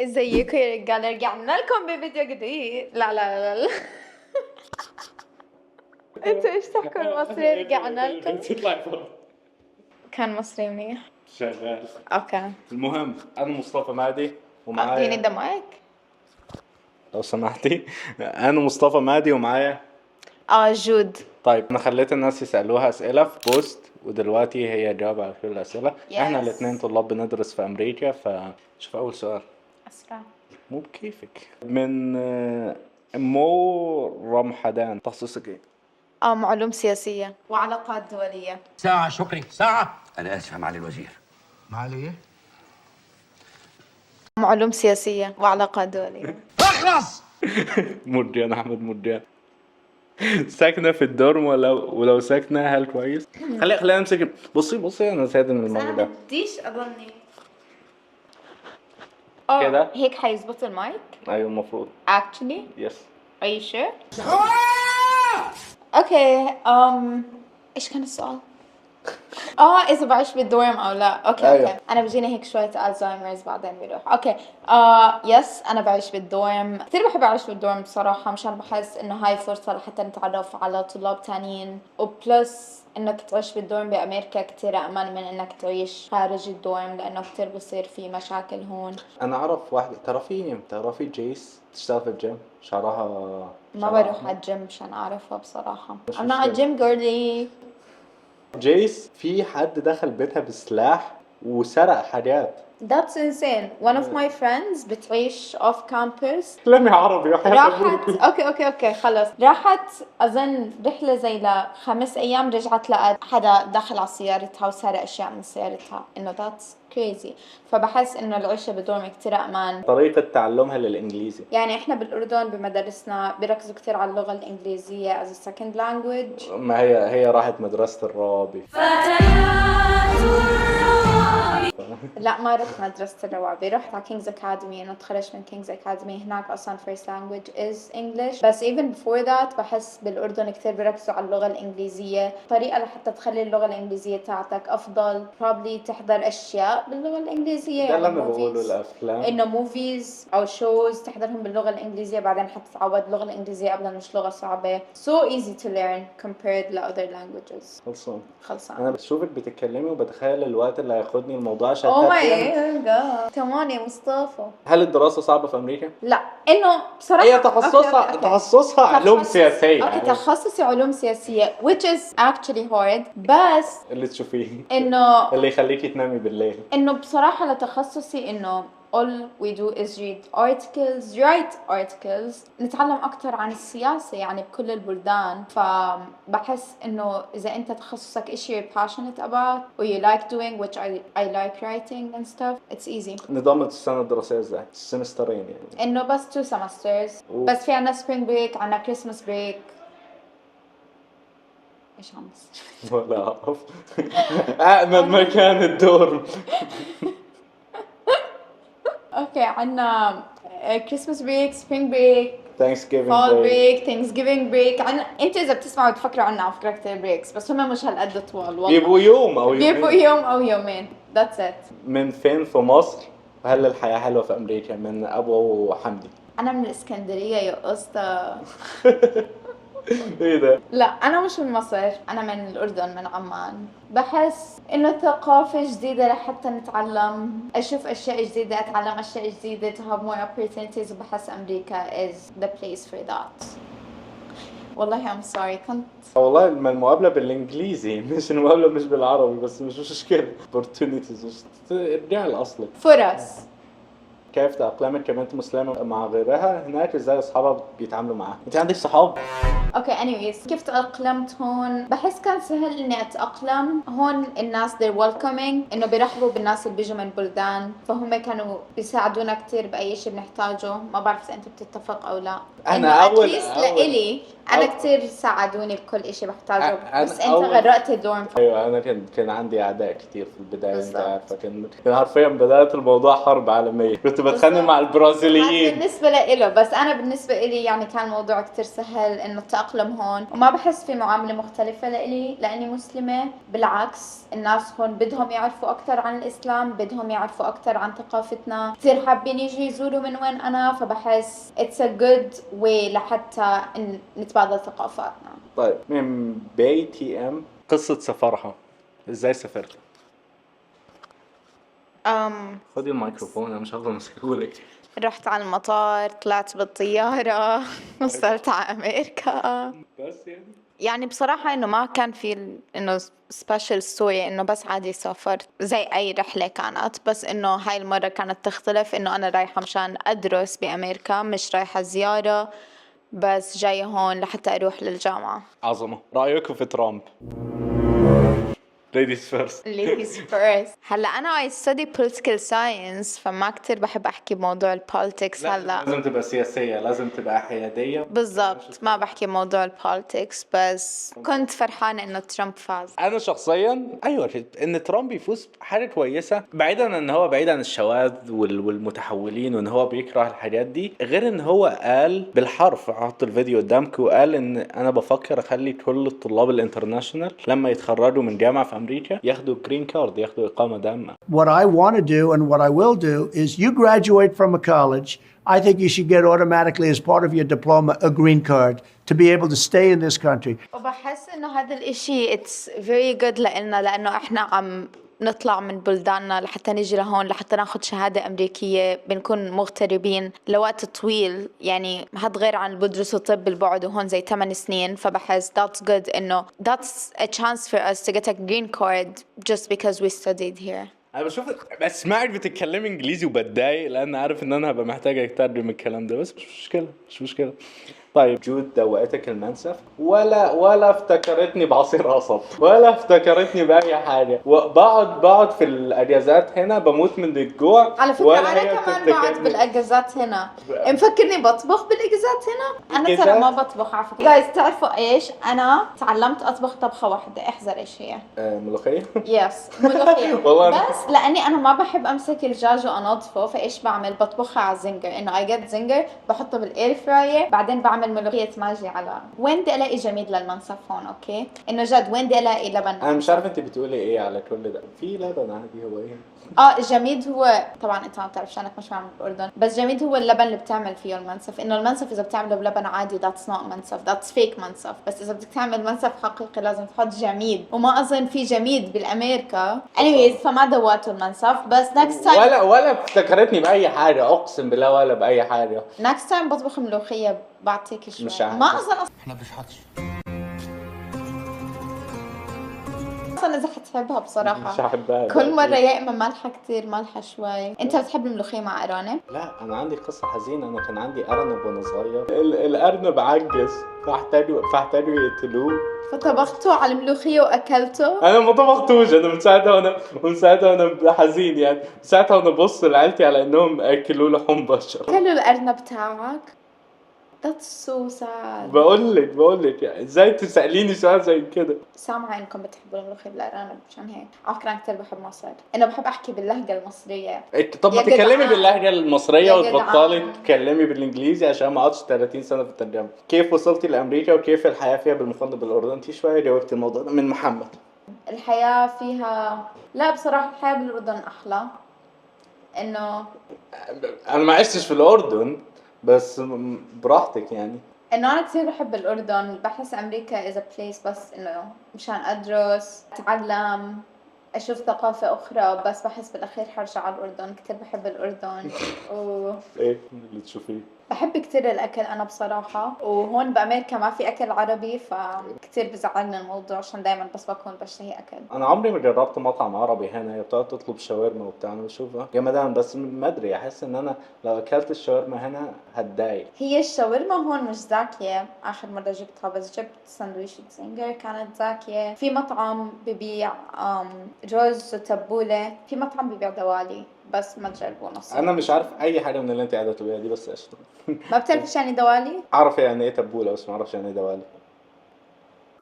ازيكم يا رجاله، رجعنا لكم بفيديو جديد. لا لا لا لا انتوا ايش تحكوا المصري؟ رجعنا لكم. تطلع فوق. كان مصري منيح. شغال. اوكي، المهم انا مصطفى مهدي اديني ومعايا ذا مايك. لو سمحتي. انا مصطفى مهدي ومعايا. جود. طيب انا خليت الناس يسالوها اسئله في بوست ودلوقتي هي جاوب على كل الاسئله. احنا Yes. الاثنين طلاب بندرس في امريكا. فشوف اول سؤال. اسرع. مو بكيفك من مو رمحدان، تخصصك ايه؟ علوم سياسيه وعلاقات دوليه. ساعة شكري ساعة. أنا آسف يا معالي الوزير. معالي إيه؟ علوم سياسيه وعلاقات دوليه. اخلص. مرجان احمد مرجان. ساكنه في الدورم ولو ساكنه هل كويس؟ خلينا نمسك. بصي انا سعيد من الموضوع ده بديش اضلني كده. هيك حيزبط المايك. ايوه المفروض. actually يس. are you sure؟ اوكي. ايش كان السؤال؟ اذا بعيش بالدورم او لا. اوكي أيوة. اوكي، انا بيجيني هيك شويه الزهايمرز بعدين بيروح. اوكي. يس انا بعيش بالدورم، كثير بحب اعيش بالدورم بصراحه، مشان بحس انه هاي فرصه لحتى نتعرف على طلاب تانيين، وبلس انك تعيش بالدورم بامريكا كثير امان من انك تعيش خارج الدورم، لانه كثير بصير في مشاكل هون. انا اعرف واحده، تعرفي جيس تشتغل في الجيم، شعرها ما بروح على الجيم مشان اعرفها بصراحه. مش I'm not a مشكلة. gym girly. جيس في حد دخل بيتها بسلاح وسرق حاجات. That's insane. One of my friends بتعيش off campus. لمي عربي راحت اوكي خلص، راحت اظن رحلة زي ل5 ايام، رجعت لقت حدا دخل على سيارتها وسرق اشياء من سيارتها. انه that's crazy. فبحس انه العيشة بدورم كتير امان. طريقة تعلمها للإنجليزي. يعني احنا بالأردن بمدارسنا بيركزوا كتير على اللغة الإنجليزية as a second language. ما هي راحت مدرسة الروابي. لا ما رحت مدرسة الروابي، رحت على كينجز أكاديمي. أنا تخرجت من كينجز أكاديمي، هناك أصلا first language is English. بس even before that بحس بالأردن كتير بيركزوا على اللغة الإنجليزية. طريقة لحتى تخلي اللغة الإنجليزية تاعتك أفضل probably تحضر أشياء باللغة الإنجليزية. ده اللي يعني أنا بقوله movies. الأفلام. إنه موفيز أو شوز تحضرهم باللغة الإنجليزية، بعدين حتتعود. اللغة الإنجليزية أبدا مش لغة صعبة. so easy to learn compared to other languages. خلصان. أنا بشوفك بتتكلمي وبتخيل الوقت اللي هياخدني الموضوع عشان oh my تفهم. god كمان يا مصطفى. هل الدراسة صعبة في أمريكا؟ لا انه بصراحه هي تخصصها علوم سياسية. اوكي تخصصي علوم سياسيه which is actually hard. بس اللي تشوفيه انه اللي يخليكي تنامي بالليل. بصراحه لتخصصي انه all we do is read articles, write articles، نتعلم أكتر عن السياسة يعني بكل البلدان. فبحس إنه إذا أنت تخصصك إشي you're passionate about or you like doing, which I like writing and stuff, it's easy. نظام السنة الدراسية ازاي؟ السمسترين يعني. إنه بس 2 semesters. بس في عنا spring break، عنا Christmas break. إيش عم بصير؟ ولا أعرف. أأمن مكان الدور. اوكي عنا كريسماس بريك، سبرينج بريك، Thanksgiving فول break. بريك، ثانكسجيفينج بريك. عنا انت اذا بتسمعوا تفكروا عنا على فكره كثير بريكس، بس هم مش هالقد طوال والله. بيبقوا يوم أو بيبقوا يومين. يوم او يومين. That's it. من فين في مصر؟ هل الحياة حلوة في أمريكا؟ من أبو حمدي. انا من الاسكندريه يا قسطة. إيه ده؟ لا انا مش من مصر، انا من الاردن، من عمان. بحس انه ثقافه جديده لحتى نتعلم، اشوف اشياء جديده، اتعلم اشياء جديده to have more opportunities. وبحس امريكا is the place for that. والله I'm sorry كنت والله المقابلة بالإنجليزي مش المقابلة مش بالعربي، بس مش مشكلة. opportunities ارجع لأصلك. فرص. كيف تأقلمت كبنت مسلمة مع غيرها هناك؟ ازاي أصحابها بيتعاملوا معاها؟ أنت عندك صحاب؟ اوكي anyways كيف تأقلمت هون؟ بحس كان سهل اني اتأقلم هون. الناس they're welcoming، انه بيرحبوا بالناس اللي بيجوا من بلدان، فهم كانوا بيساعدونا كتير بأي شيء بنحتاجه. ما بعرف اذا انت بتتفق او لا. أنا إنه at least لإلي انا كتير ساعدوني بكل اشي بحتاجه. بس انت غرقت الدورم. ايوه انا كان عندي اعداء كتير في البدايه. انت بالظبط. عارفه كان حرفيا بدات الموضوع حرب عالميه. كنت بتخانق مع هذا البرازيليين. بالنسبة له، بس أنا بالنسبة إلي يعني كان الموضوع كتير سهل إنه التأقلم هون، وما بحس في معاملة مختلفة لإلي لأني مسلمة. بالعكس الناس هون بدهم يعرفوا أكتر عن الإسلام، بدهم يعرفوا أكتر عن ثقافتنا، كتير حابين يجوا يزوروا من وين أنا، فبحس it's a good way لحتى نتبادل ثقافاتنا. طيب من باي تي ام قصة سفرها، ازاي سافرت؟ خدي الميكروفون انا مش هفضل ماسكهولك. رحت على المطار، طلعت بالطيارة وصلت على أمريكا. بس يعني بصراحة إنه ما كان في إنه سبيشال ستوري، إنه بس عادي سافرت زي أي رحلة كانت، بس إنه هاي المرة كانت تختلف، إنه أنا رايحة مشان أدرس بأمريكا، مش رايحة زيارة، بس جاية هون لحتى أروح للجامعة. عظمة. رأيكم في ترامب؟ ladies first. ladies first. هلا أنا I study political science، فما كتير بحب أحكي بموضوع البوليتكس هلا. لازم تبقى سياسية، لازم تبقى حيادية. بالضبط، ما بحكي موضوع البوليتكس، بس كنت فرحانة إنه ترامب فاز. انا شخصيا ايوه ان ترامب يفوز حاجه كويسه، بعيدا ان هو بعيد عن الشواذ والمتحولين وان هو بيكره الحاجات دي، غير ان هو قال بالحرف، حط الفيديو قدامك وقال ان انا بفكر اخلي كل الطلاب الانترناشونال لما يتخرجوا من جامعه في امريكا ياخدوا جرين كارد، ياخدوا اقامه دامه. What I want to do and what I will do is you graduate from a college, I think you should get automatically as part of your diploma a green card to be able to stay in this country. وبحس إنه هذا الإشي it's very good لإلنا، لأنه إحنا عم نطلع من بلداننا لحتى نيجي لهون لحتى ناخد شهادة أمريكية، بنكون مغتربين لوقت طويل، يعني هاد غير عن بدرسوا طب بالبعد وهون زي 8 سنين، فبحس that's good إنه that's a chance for us to get a green card just because we studied here. انا بسمعك بتتكلمي انجليزي وبتضايق لان عارف ان انا هبقى محتاج اترجم الكلام ده، بس مش مشكله. طيب جود دوقتك المنسف ولا افتكرتني بعصير قصب ولا افتكرتني باي حاجه، وبقعد في الاجازات هنا بموت من الجوع. على فكره انا كمان بقعد بالاجازات هنا، مفكرني بطبخ بالاجازات هنا؟ انا ترى ما بطبخ على فكره. جايز تعرفوا ايش؟ انا تعلمت اطبخ طبخه واحده، احذر ايش هي؟ ملوخيه. يس ملوخيه. والله بس لاني انا ما بحب امسك الدجاج وانظفه، فايش بعمل؟ بطبخها على الزنجر، انه اي جت زنجر بحطه بالاير فراير، بعدين بعمل ملوخيه ماجي على. وين بدي الاقي جميد للمنسف هون؟ اوكي انه جد وين بدي الاقي لبن؟ انا مش عارفه انت بتقولي ايه على كل ده. في لبن عادي. هو ايه؟ الجميد هو طبعا انت ما بتعرفش انك مش عامل بالاردن، بس جميد هو اللبن اللي بتعمل فيه المنسف. انه المنسف اذا بتعمله بلبن عادي that's not منسف، that's fake منسف، بس اذا بدك تعمل منسف حقيقي لازم تحط جميد، وما اظن في جميد بالامريكا. anyways فما دوقته المنسف، بس next time ولا افتكرتني باي حاجه، اقسم بالله ولا باي حاجه. next time بطبخ ملوخيه بعطيك شوي. مش عارف. ما اظن احنا بنشحتش. اصلا اذا حتحبها بصراحه. مش هحبها كل مره يا اما مالحه كتير مالحه شوي. انت بتحب الملوخيه مع ارانب؟ لا انا عندي قصه حزينه. انا كان عندي ارنب وانا صغير، الارنب عجز فاحتاجوا يقتلوه، فطبخته على الملوخيه واكلته. انا ما طبختوش. انا من ساعتها وانا حزين يعني. من ساعتها وانا ببص لعيلتي على انهم اكلوا لحوم بشر. كلوا الارنب تاعك؟ That's so sad. بقول لك يعني ازاي تساليني سؤال زي كده؟ سامعة انكم بتحبوا الملوخية بالارانب، مشان هيك على فكرة انا كتير بحب مصر. انا بحب احكي باللهجة المصرية. طب ما يا تتكلمي جدعان. باللهجه المصريه يا وتبطلي جدعان. تتكلمي بالانجليزي عشان ما اقعدش 30 سنه في الترجمه. كيف وصلتي لامريكا وكيف الحياه فيها بالمقارنه بالاردن؟ انت شويه جاوبتي الموضوع ده. من محمد. الحياة فيها، لا بصراحة الحياة بالاردن احلى. انه انا ما عشتش في الاردن بس براحتك يعني. انه انا كثير بحب الاردن. بحس امريكا is a place بس انه مشان ادرس، اتعلم، اشوف ثقافة اخرى، بس بحس بالاخير حرجع على الاردن. كثير بحب الاردن ايه اللي تشوفيه؟ بحب كتير الأكل أنا بصراحة، وهون بأمريكا ما في أكل عربي، فكتير بزعلني الموضوع عشان دايما بس بكون بشتهي أكل. أنا عمري ما جربت مطعم عربي هنا. هي بتقعد تطلب شاورما وبتاع، أنا بشوفها جمدان بس ما أدري، أحس إن أنا لو أكلت الشاورما هنا هتضايق. هي الشاورما هون مش زاكية. آخر مرة جبتها بس جبت سندويشة زنجر كانت زاكية. في مطعم ببيع رز وتبولة، في مطعم ببيع دوالي بس ما تجربوا نصيب. أنا مش عارف أي حاجة من اللي أنت قاعدة تقوليها دي، بس قشطة. ما بتعرفش يعني دوالي؟ أعرف يعني إيه تبولة بس ما أعرفش يعني إيه دوالي.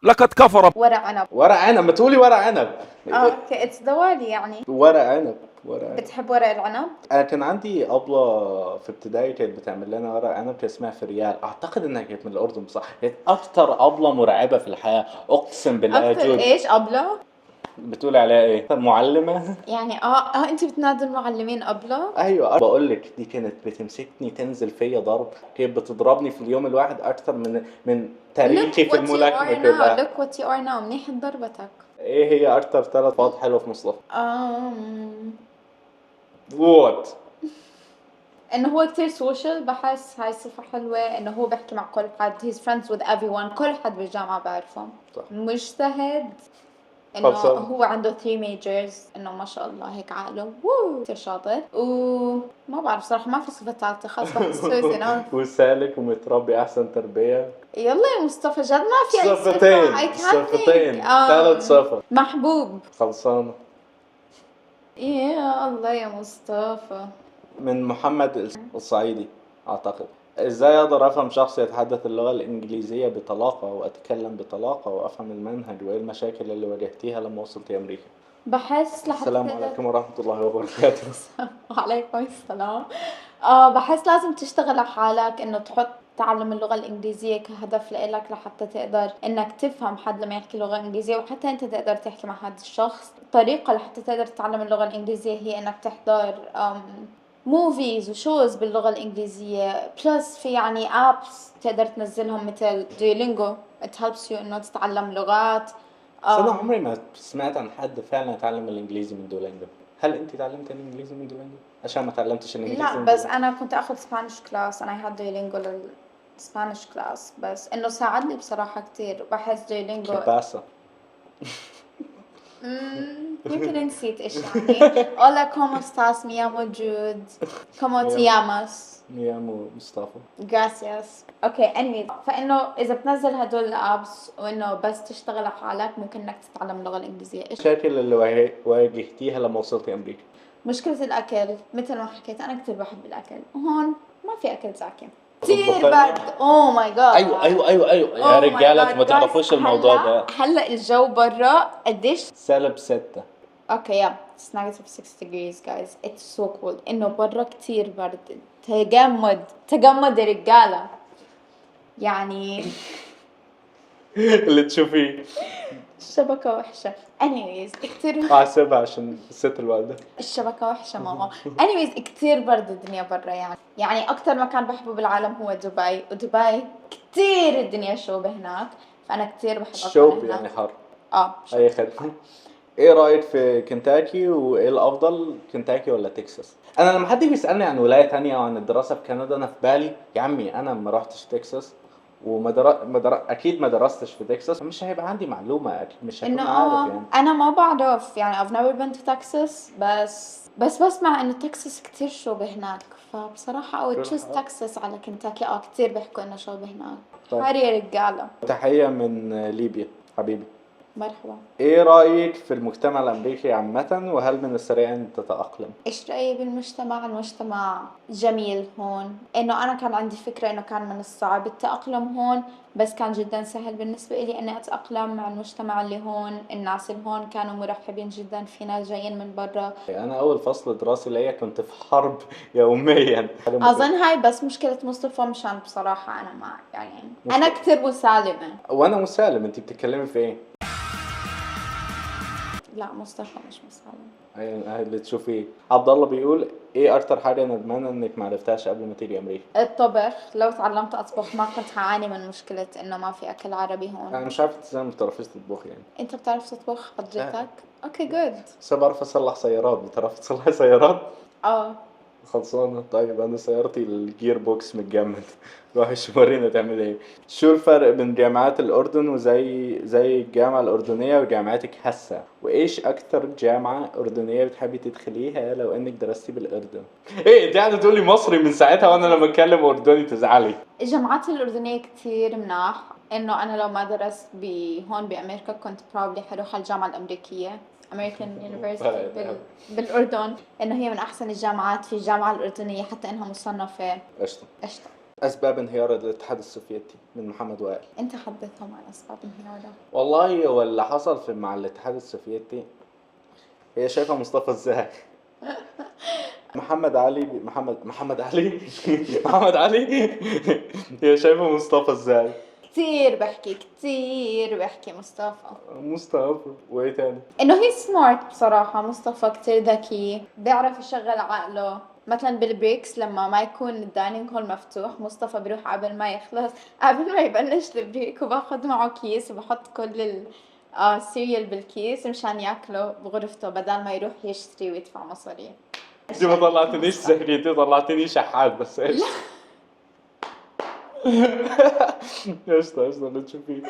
لقد كفر. ورق عنب. ورق عنب، ما تقولي ورق عنب. اوكي اتس دوالي يعني. ورق عنب، ورق عنب. بتحب ورق العنب؟ انا كان عندي ابله في ابتدائي كانت بتعمل لنا ورق عنب، كان اسمها فريال، اعتقد انها كانت من الاردن بصح. كانت اكتر ابله مرعبه في الحياه، اقسم بالله. اكثر ايش ابله؟ بتقولي عليها ايه؟ معلمه. يعني انت بتنادوا المعلمين ابله؟ ايوه بقول لك دي كانت بتمسكني تنزل فيا ضرب، كانت بتضربني في اليوم الواحد اكتر من تاريخي في الملاكمه كلها. look what you are now. منيح ضربتك. ايه هي اكتر 3 فاض حلوه في مصطفى؟ وات انه هو كتير سوشيال، بحس هاي صفة حلوة. انه هو بحكي مع كل حد، he's friends with everyone، كل حد بالجامعة بعرفه. صح. مجتهد، انه خلصان. هو عنده 3 majors، انه ما شاء الله هيك عقله كتير شاطر. وما بعرف صراحة، ما في صفة ثالثة، خلص بحس enough. وسالك ومتربي احسن تربيه. يلا يا مصطفى، جد ما في اي صفتين، صفة. I can't صفتين، think. 3 صفر. محبوب. خلصانه. يا الله يا مصطفى. من محمد الصعيدي اعتقد. ازاي اقدر افهم شخص يتحدث اللغة الانجليزية بطلاقة واتكلم بطلاقة وافهم المنهج وايه المشاكل اللي واجهتيها لما وصلت امريكا؟ بحس لحتى السلام عليكم ورحمة الله وبركاته. وعليكم السلام. بحس لازم تشتغل على حالك، انه تحط تعلم اللغة الإنجليزية كهدف لإلك، لحتى تقدر إنك تفهم حد لما يحكي لغة إنجليزية، وحتى أنت تقدر تحكي مع هذا الشخص. الطريقة لحتى تقدر تتعلم اللغة الإنجليزية هي إنك تحضر موفيز وشوز باللغة الإنجليزية، بلس في يعني أبس تقدر تنزلهم مثل ديولينجو. it helps you إنه تتعلم لغات. بس انا عمري ما سمعت عن حد فعلا اتعلم الانجليزي من دولينجو. هل انت تعلمت الانجليزي من دولينجو؟ عشان ما تعلمتش الانجليزي لا من بس دولينجو. أنا كنت أخذ سبانيش كلاس، أنا had ديولينجو للسبانيش كلاس، بس إنه ساعدني بصراحة كتير. بحس ديولينجو باسا. يمكن نسيت ايش يعني. Hola, ¿cómo estás? Me llamo Jude. ¿Cómo te llamas? ميامو مصطفى. Gracias. اوكي anyway، فانه اذا بتنزل هدول الابس وانه بس تشتغل على حالك، ممكن انك تتعلم اللغة الانجليزية. ايش المشاكل اللي واجهتيها لما وصلتي امريكا؟ مشكلة الاكل؟ مثل ما حكيت انا كتير بحب الاكل، هون ما في اكل زاكي، تطبخي؟ كتير برد. اوه ماي جاد. ايوه يا رجالة ما تعرفوش الموضوع ده. هلا الجو برا قديش؟ -6. اوكي it's negative 6 degrees guys, it's so cold. انه برا كتير برد، تجمد يا رجالة يعني. اللي تشوفيه. الشبكة وحشة. anyways كتير سيبها عشان الست الوالدة. الشبكة وحشة ماما. anyways كتير برد الدنيا برا يعني أكتر مكان بحبه بالعالم هو دبي، ودبي كتير الدنيا شوب هناك، فأنا كتير بحب أكون شوب هناك. يعني حر. شوب. اي خدمة. ايه رايك في كنتاكي وايه الافضل، كنتاكي ولا تكساس؟ انا لما حد بيسالني عن ولايه تانية او عن الدراسه في كندا، انا في بالي يا عمي انا ما رحتش تكساس اكيد ما درستش في تكساس، مش هيبقى عندي معلومه، مش هكون انه عارف يعني. انا ما بعرف يعني I've never been to Texas، بس بسمع انه تكساس كتير شوب هناك، فبصراحة I would choose Texas على كنتاكي. كتير بيحكوا انه شوب هناك. طيب. حاري يا رجالة. تحيه من ليبيا حبيبي. مرحبا. ايه رايك في المجتمع الامريكي عامه، وهل من السريع ان تتاقلم؟ ايش رأيي بالمجتمع؟ المجتمع جميل هون. انه انا كان عندي فكرة انه كان من الصعب التأقلم هون، بس كان جدا سهل بالنسبة لي اني اتأقلم مع المجتمع اللي هون. الناس اللي هون كانوا مرحبين جدا فينا، جايين من برا. انا اول فصل دراسي ليا كنت في حرب يوميا. اظن هاي بس مشكلة مصطفى، مشان بصراحة انا ما يعني انا كتير مسالمة. وانا مسالم. انت بتتكلمي في ايه؟ لا مصطفى مش مسالم. اللي تشوفيه. عبد الله بيقول ايه اكتر حاجه ندمانه انك ما عرفتهاش قبل ما تيجي امريكا؟ الطبخ. لو تعلمت اطبخ ما كنت هعاني من مشكلة انه ما في اكل عربي هون. انا مش عارف انت ازاي ما بتعرفيش تطبخي يعني. انت بتعرف تطبخ حضرتك؟ اوكي جود. بس أنا بعرف اصلح سيارات. بتعرفي تصلحي سيارات؟ اه خلصانه. طيب انا سيارتي الجير بوكس متجمد. روحي ورينا تعمل ايه. شو الفرق بين جامعات الاردن زي الجامعه الاردنيه وجامعاتك هسه؟ وايش اكتر جامعه اردنيه بتحبي تدخليها لو انك درستي بالاردن؟ ايه انت قاعده تقولي مصري من ساعتها، وانا لما اتكلم اردني تزعلي. الجامعات الأردنية كتير مناح. إنه أنا لو ما درست هون بأمريكا كنت probably حروح على الجامعة الأمريكية American University بالأردن. إنه هي من أحسن الجامعات. في الجامعة الأردنية حتى إنها مصنفة قشطه. قشطة. اسباب انهيار الاتحاد السوفيتي من محمد وائل. انت حدثهم عن اسباب انهياره. والله هو اللي حصل مع الاتحاد السوفيتي، هي شايفه مصطفى ازاي. محمد علي محمد علي محمد علي. هي شايفه مصطفى ازاي. كتير بحكي مصطفى. وايه تاني؟ انه هي سمارت بصراحة. مصطفى كتير ذكي، بيعرف يشغل عقله. مثلا بالبريكس لما ما يكون الدايننج هول مفتوح، مصطفى بيروح قبل ما يخلص، قبل ما يبلش البريك، وباخد معه كيس وبحط كل السيريال بالكيس مشان ياكله بغرفته بدل ما يروح يشتري ويدفع مصاري. دي ما طلعتنيش زهري، دي طلعتني شحات بس. ايش قشطة اللي تشوفيه.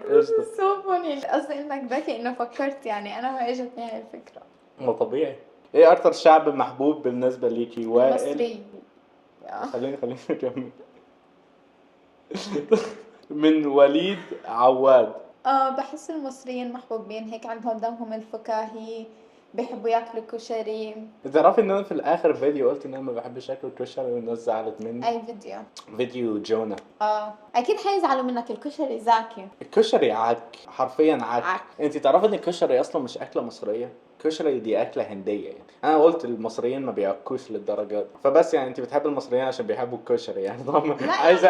قشطة. سو فوني. قصدي انك ذكي انه فكرت، يعني انا ما اجتني هاي الفكرة. ما طبيعي. ايه اكتر شعب محبوب بالنسبة ليكي؟ وائل. المصري. خليني نكمل. من وليد عواد. بحس المصريين محبوبين هيك، عندهم دمهم الفكاهي، بيحبوا ياكلوا كشري. تعرفي ان انا في الاخر فيديو قلت ان انا ما بحبش اكل كشري والناس زعلت مني؟ اي فيديو جونا. اكيد حيزعلوا منك، الكشري زاكي. الكشري عك، حرفيا عك. عك. انت تعرفي ان الكشري اصلا مش اكله مصريه؟ الكشري دي اكله هنديه يعني. انا قلت المصريين ما بياكلوش للدرجه دي، فبس يعني انت بتحب المصريين عشان بيحبوا الكشري يعني. طبعا عايزه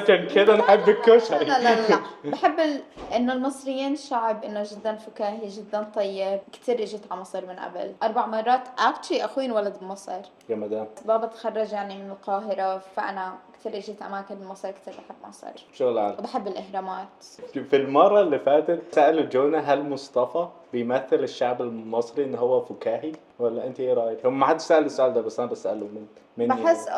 عشان كده نحب الكشري. لا بحب انه المصريين شعب انه جدا فكاهي، جدا طيب. كتير اجيت على مصر من قبل 4 مرات. اكشلي اخوي انولد بمصر. يا مدام. بابا تخرج يعني من القاهرة، فانا كتير اجيت اماكن بمصر، كتير بحب مصر شغل عالي. وبحب الاهرامات. في المرة اللي فاتت سألوا جونا هل مصطفى بيمثل الشعب المصري ان هو فكاهي ولا انت ايه رايك؟ هم ما حدش سأل السؤال ده بس انا بسأله مني. بحس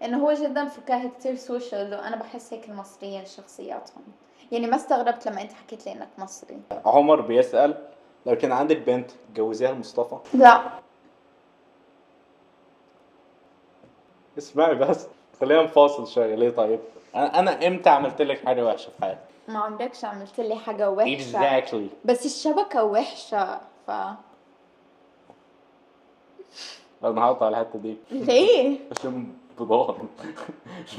انه هو جدا فكاهي، كتير سوشيال، وانا بحس هيك المصريين شخصياتهم. يعني ما استغربت لما انت حكيت لي انك مصري. عمر بيسأل لو كان عندك بنت تجوزيها لمصطفى؟ لا. اسمعي بس، خلينا نفاصل شوية. ليه طيب؟ انا امتى عملت لك حاجة وحشة في حياتي؟ ما عمركش عملت لي حاجة وحشة. Exactly. بس الشبكة وحشة انا هقطع الحتة دي ليه؟ عشان بضان.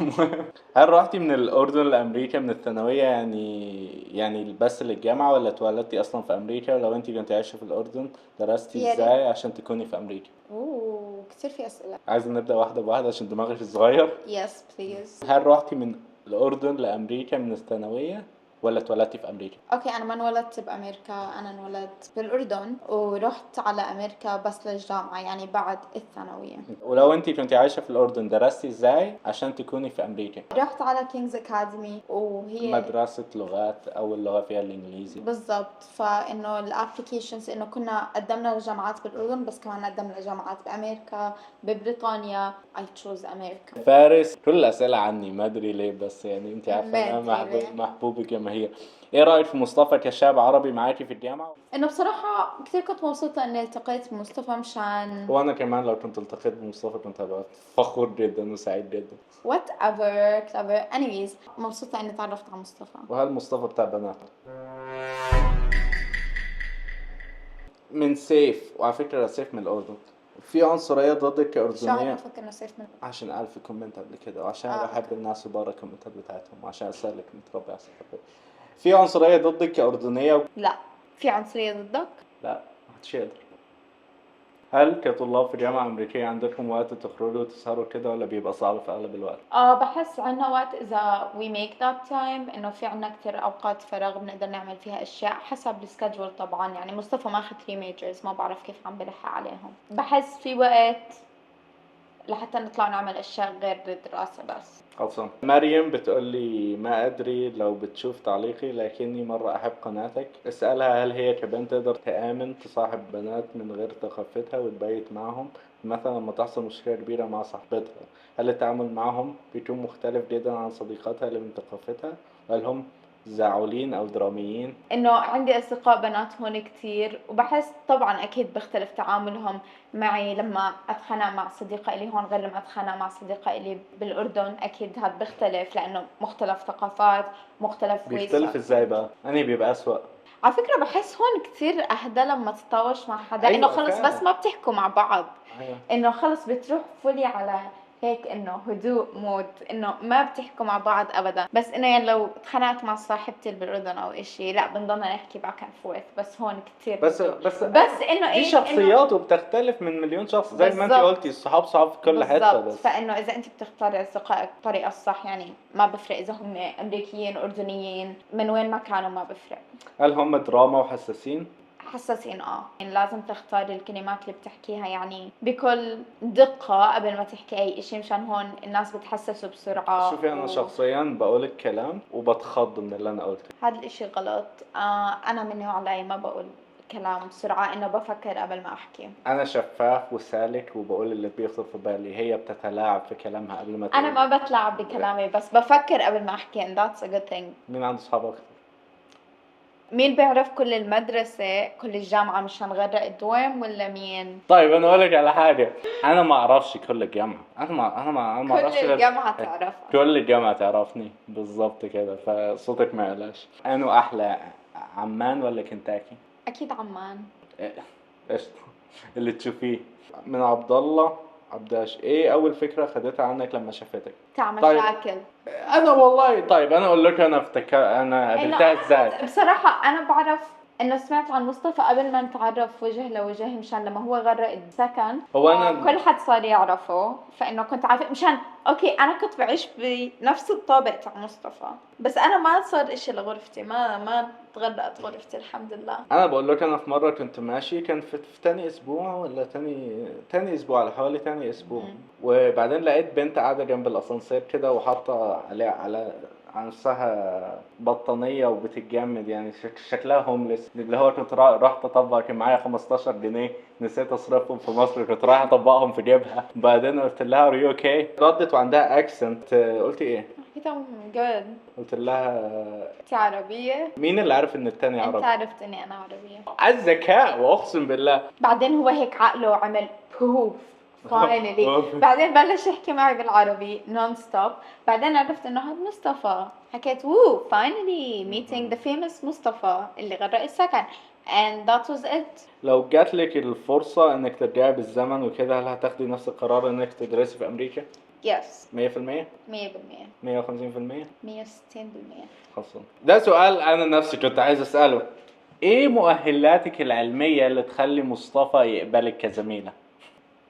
المهم، هل رحتي من الأردن لأمريكا من الثانوية يعني بس للجامعة، ولا اتولدتي أصلا في أمريكا؟ ولو أنتي كنتي عايشة في الأردن درستي يا ريت. إزاي عشان تكوني في أمريكا؟ كتير في أسئلة. عايز نبدأ واحدة بواحدة عشان دماغي صغير. يس بليز. هل رحتي من الأردن لأمريكا من الثانوية ولا اتولدتي في أمريكا؟ اوكي، انا ما انولدت بامريكا، انا انولدت بالاردن ورحت على امريكا بس للجامعه، يعني بعد الثانويه. ولو أنتي كنتي عايشة في الأردن درستي إزاي عشان تكوني في أمريكا؟ رحت على كينجز اكاديمي، وهي مدرسة لغات، أول لغة فيها الإنجليزي. بالضبط. فانه الابلكيشنز انه كنا قدمنا لجامعات بالاردن، بس كمان قدمنا لجامعات بامريكا، ببريطانيا. I chose امريكا. فارس، كل الأسئلة عني ما أدري ليه، بس يعني أنت عارفة ما أنا أدري ليه. محبوب جماهير. إيه رأيك في مصطفى كشاب عربي معاكي في الجامعة؟ انه بصراحه كثير كنت مبسوطه اني التقيت بمصطفى، مشان وأنا كمان لو كنت التقيت بمصطفى كنت هبقى فخور جدا وسعيد جدا. whatever clever. anyways مبسوطه اني تعرفت على مصطفى. وهل مصطفى بتاع بنات؟ من سيف، وعلى فكرة سيف من الأردن. في عنصرية ضدك شو عم كأردنية؟ نفكر انه صرت من عشان 1000 كومنت قبل كده، وعشان بحب الناس برا الكومنتات بتاعتهم، وعشان أسألك متربي على الصفحة. في عنصرية ضدك كأردنية؟ لا. في عنصريه ضدك؟ لا، محدش يقدر. هل كطلاب في جامعة أمريكية عندكم وقت تخرجوا وتسهروا كده، ولا بيبقى صعب في أغلب الوقت؟ بحس عنا وقت اذا we make that time، انه في عنا كتير اوقات فراغ بنقدر نعمل فيها اشياء حسب السكجول طبعا. يعني مصطفى ماخذ 3 majors، ما بعرف كيف عم بلحق عليهم. بحس في وقت لحتى نطلع نعمل اشياء غير الدراسة بس. خلصان. مريم بتقول لي ما أدري لو بتشوف تعليقي، لكني مرة أحب قناتك. اسألها هل هي كبنت تقدر تآمن تصاحب بنات من غير ثقافتها وتبيت معهم، مثلا لما تحصل مشكلة كبيرة مع صاحبتها، هل التعامل معهم بيكون مختلف جدا عن صديقاتها اللي من ثقافتها؟ هل هم زعولين أو دراميين؟ انه عندي اصدقاء بنات هون كتير، وبحس طبعا اكيد بيختلف تعاملهم معي لما اتخانق مع صديقة الي هون غير لما اتخانق مع صديقة الي بالاردن. اكيد هاد بيختلف لانه مختلف ثقافات، مختلف بيختلف ازاي بقى؟ أنهي بيبقى أسوأ؟ على فكرة بحس هون كتير اهدى لما تتطاوش مع حدا. أيوة انه خلص فعلا. بس ما بتحكوا مع بعض، أيوة. انه خلص بتروح فولي على هيك انه هدوء مود، انه ما بتحكوا مع بعض ابدا. بس انه يعني لو اتخانقت مع صاحبتي اللي بالاردن او اشي لا بنضلنا نحكي باك اند فورث، بس هون كتير بس هدوء. بس بس انه دي ايه شخصيات وبتختلف من مليون شخص زي ما انت بالضبط. قلتي، الصحاب صحاب في كل حته. بالضبط. بس فانه اذا انت بتختاري اصدقائك بالطريقه الصح يعني ما بفرق اذا هم امريكيين اردنيين من وين ما كانوا، ما بفرق. هل هم دراما وحساسين؟ حساسين يعني لازم تختاري الكلمات اللي بتحكيها يعني بكل دقة قبل ما تحكي اي اشي، مشان هون الناس بتحسسوا بسرعة. شوفي انا شخصيا بقول الكلام وبتخض من اللي انا قلته. هذا الاشي غلط. انا من نوع اللي ما بقول كلام بسرعة، انه بفكر قبل ما احكي. انا شفاف وسالك وبقول اللي بيخطر في بالي، هي بتتلاعب في كلامها قبل ما تقول. انا ما بتلاعب بكلامي بس بفكر قبل ما احكي and that's a good thing. مين عنده صحاب اكتر؟ مين بيعرف كل المدرسة كل الجامعة مشان نغرق الدوام ولا مين؟ طيب انا اقول لك على حاجه، انا ما اعرفش كل الجامعه، انا ما اعرفش كل الجامعة تعرفها. كل الجامعه تعرفني بالظبط كده، فصوتك ما يعلاش. انه احلى، عمان ولا كنتاكي؟ اكيد عمان. قشطة. اللي تشوفيه من عبد الله عبداش، ايه اول فكره خدتها عنك لما شافتك؟ تاع طيب. مشاكل. انا والله طيب انا اقول لك انا قابلتها ازاي. بصراحة أنا بعرف إنه سمعت عن مصطفى قبل ما نتعرف وجه لوجه، مشان لما هو غرق السكن هو أنا- كل حد صار يعرفه، فإنه كنت عارفة مشان أوكي أنا كنت بعيش بنفس الطابق تاع مصطفى، بس أنا ما صار إشي لغرفتي، ما تغرقت غرفتي الحمد لله. انا بقول لك انا في مره كنت ماشي، كان في تاني اسبوع ولا تاني اسبوع، على حوالي تاني اسبوع. وبعدين لقيت بنت قاعده جنب الاسانسير كده وحاطه على نفسها بطانيه وبتتجمد، يعني شكلها هوملس. اللي هو كنت رحت اطبق، كان معايا 15 جنيه نسيت اصرفهم في مصر، كنت رايح اطبقهم في جيبها. بعدين قلت لها ار يو اوكي، ردت وعندها اكسنت. قلت ايه؟ كده جود. قلت لها أنت عربية؟ مين اللي عارف ان التاني أنت عربي؟ عرفت إني أنا عربية. الذكاء، واقسم بالله. بعدين هو هيك عقله عمل بوف فاينلي. بعدين بلش يحكي معي بالعربي نون ستوب. بعدين عرفت انه هذا مصطفى، حكيت وو فاينلي ميتينج ذا فيموس مصطفى اللي غرق السكن and that was it. لو جات لك الفرصة انك ترجعي بالزمن وكده، هل هتاخدي نفس القرار انك تدرسي في امريكا؟ يس 100%؟ 100% 150%؟ 160%. خلصان. ده سؤال انا نفسي كنت عايز اسأله، ايه مؤهلاتك العلمية اللي تخلي مصطفى يقبلك كزميلة؟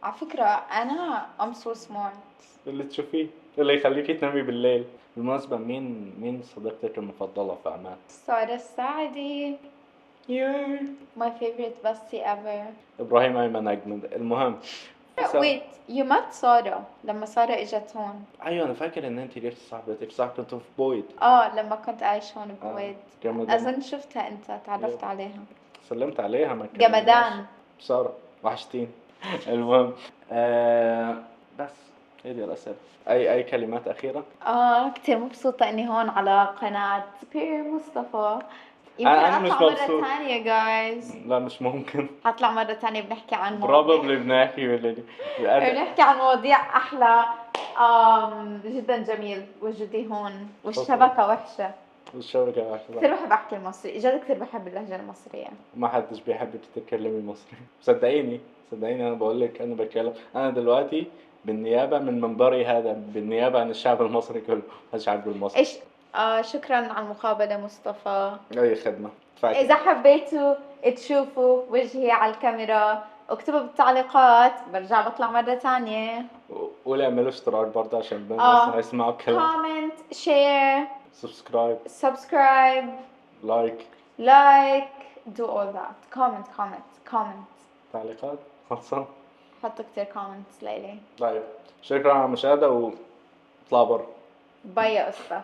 على فكرة أنا I'm so smart. اللي تشوفيه، اللي يخليكي تنامي بالليل. بالمناسبة مين صديقتك المفضلة في عمان؟ سارة السعدي my favorite bestie ever. ابراهيم ايمن اجمد. المهم wait you met سارة لما سارة اجت هون؟ ايوه انا فاكر ان انت جبت صاحبتك، صح؟ كنتوا في بويد. لما كنت عايش هون بكويت. جمدان. أظن شفتها أنت، تعرفت عليها. سلمت عليها، ما كلمناش. جمدان. سارة وحشتين. المهم بس هي دي الأسئلة. أي كلمات أخيرة؟ كتير مبسوطة إني هون على قناة سبير مصطفى. يمكن أنا مش أطلع مرة مبسوط. تانية جايز. لا مش ممكن. هطلع مرة تانية بنحكي عن probably بنحكي بنحكي عن مواضيع أحلى. جدا جميل وجودي هون والشبكة وحشة. والشبكة كتير واحدة. بحب أحكي المصري، جد كتير بحب اللهجة المصرية. ما حدش بيحبك تتكلمي مصري. صدقيني أنا بقول لك أنا بتكلم. أنا دلوقتي بالنيابة من منبري هذا، بالنيابة عن الشعب المصري كله، الشعب المصري. إيش شكرا على المقابلة مصطفى. أي خدمة. إذا حبيتوا تشوفوا وجهي على الكاميرا اكتبوا بالتعليقات، برجع بطلع مرة تانية. ولا اعملوا اشتراك برضه عشان الناس يسمعوا الكلام. comment share subscribe like do all that. comment تعليقات خلصان. حطوا كتير comments ليلي. طيب شكرا على المشاهدة واطلع برا. باي يا أسطى.